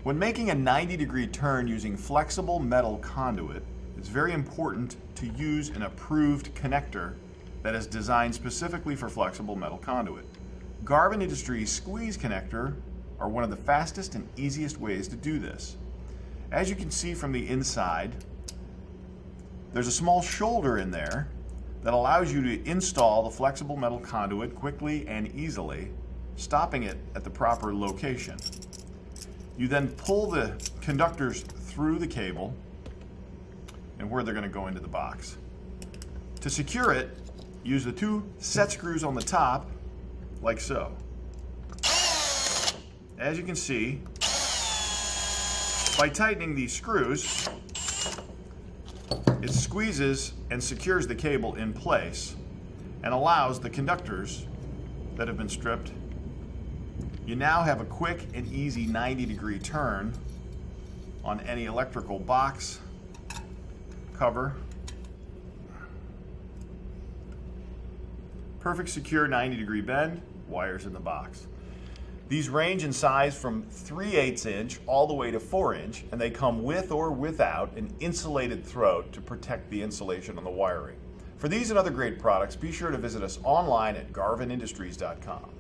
When making a 90-degree turn using flexible metal conduit, it's very important to use an approved connector that is designed specifically for flexible metal conduit. Garvin Industries squeeze connector are one of the fastest and easiest ways to do this. As you can see from the inside, there's a small shoulder in there that allows you to install the flexible metal conduit quickly and easily, stopping it at the proper location. You then pull the conductors through the cable and where they're going to go into the box. To secure it, use the 2 set screws on the top, like so. As you can see, by tightening these screws, it squeezes and secures the cable in place and allows the conductors that have been stripped. You now have a quick and easy 90-degree turn on any electrical box, cover. Perfect secure 90-degree bend, wires in the box. These range in size from 3/8 inch all the way to 4 inch, and they come with or without an insulated throat to protect the insulation on the wiring. For these and other great products, be sure to visit us online at garvinindustries.com.